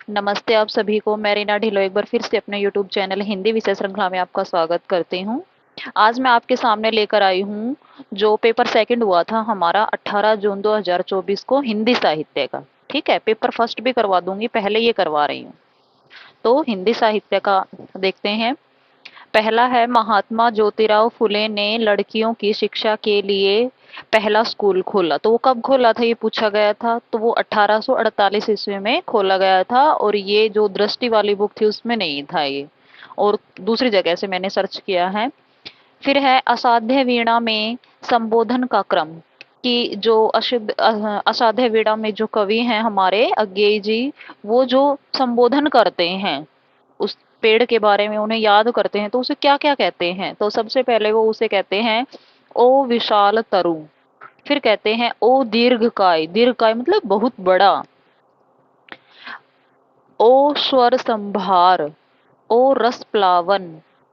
नमस्ते आप सभी को। मैं रीना ढिल्लों एक बार फिर से अपने यूट्यूब चैनल हिंदी विषय श्रृंखला में आपका स्वागत करती हूँ। आज मैं आपके सामने लेकर आई हूँ जो पेपर सेकंड हुआ था हमारा 18 जून 2024 को हिंदी साहित्य का। ठीक है, पेपर फर्स्ट भी करवा दूंगी, पहले ये करवा रही हूँ। तो हिंदी साहित्य का देखते हैं। पहला है, महात्मा ज्योतिराव फुले ने लड़कियों की शिक्षा के लिए पहला स्कूल खोला। तो वो कब खोला था ये पूछा गया था, तो वो 1848 ईस्वी में खोला गया था, और ये जो दृष्टि वाली बुक थी उसमें नहीं था ये, और दूसरी जगह से मैंने सर्च किया है। फिर है, असाध्य वीणा में संबोधन का क्रम। कि जो असाध्य वीणा में जो कवि हैं हमारे अज्ञेय जी, वो जो संबोधन करते हैं उस पेड़ के बारे में, उन्हें याद करते हैं, तो उसे क्या क्या कहते हैं। तो सबसे पहले वो उसे कहते हैं ओ विशाल तरु। फिर कहते हैं ओ दीर्घकाय, दीर्घकाय मतलब बहुत बड़ा। ओ स्वर संभार, ओ रस प्लावन,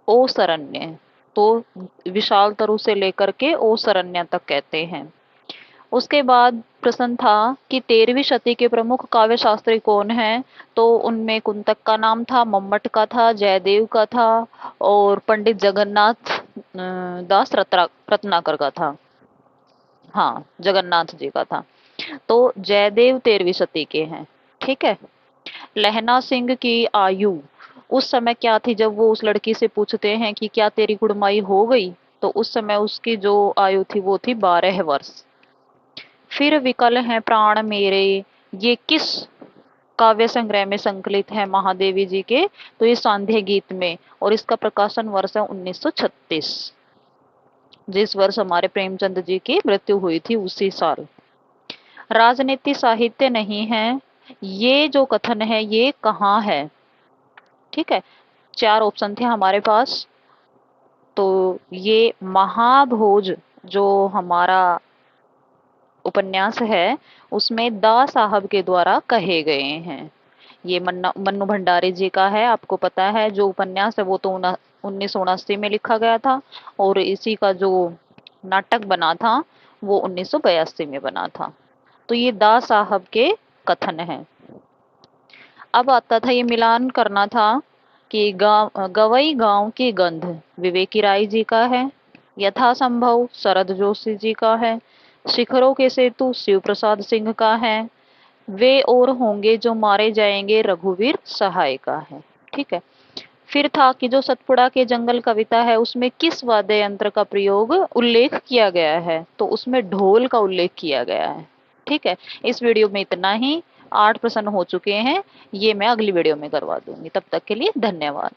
ओ सरण्य। तो विशाल तरु से लेकर के ओ सरण्य तक कहते हैं। उसके बाद प्रश्न था कि 13वीं शती के प्रमुख काव्य शास्त्री कौन हैं। तो उनमें कुंतक का नाम था, मम्मट का था, जयदेव का था, और पंडित जगन्नाथ दास रत्नाकर का था। हाँ, जगन्नाथ जी का था। तो जयदेव 13वीं शती के हैं। ठीक है। लहना सिंह की आयु उस समय क्या थी, जब वो उस लड़की से पूछते हैं कि क्या तेरी कुड़माई हो गई, तो उस समय उसकी जो आयु थी वो थी 12 वर्ष। फिर विकल हैं प्राण मेरे, ये किस काव्य संग्रह में संकलित है महादेवी जी के, तो ये सांध्य गीत में, और इसका प्रकाशन वर्ष है 1936। जिस वर्ष हमारे प्रेमचंद जी की मृत्यु हुई थी उसी साल। राजनीति साहित्य नहीं है, ये जो कथन है ये कहाँ है। ठीक है, चार ऑप्शन थे हमारे पास। तो ये महाभोज जो हमारा उपन्यास है उसमें दा साहब के द्वारा कहे गए हैं। ये मन्नू भंडारी जी का है। आपको पता है जो उपन्यास है वो तो 1979 में लिखा गया था, और इसी का जो नाटक बना था वो 1982 में बना था। तो ये दा साहब के कथन है। अब आता था, ये मिलान करना था कि गवई गांव की गंध विवेकी राय जी का है, यथासंभव शरद जोशी जी का है, शिखरों के सेतु शिव प्रसाद सिंह का है, वे और होंगे जो मारे जाएंगे रघुवीर सहाय का है। ठीक है। फिर था कि जो सतपुड़ा के जंगल कविता है उसमें किस वाद्य यंत्र का प्रयोग उल्लेख किया गया है, तो उसमें ढोल का उल्लेख किया गया है। ठीक है। इस वीडियो में इतना ही। 8 प्रश्न हो चुके हैं, ये मैं अगली वीडियो में करवा दूंगी। तब तक के लिए धन्यवाद।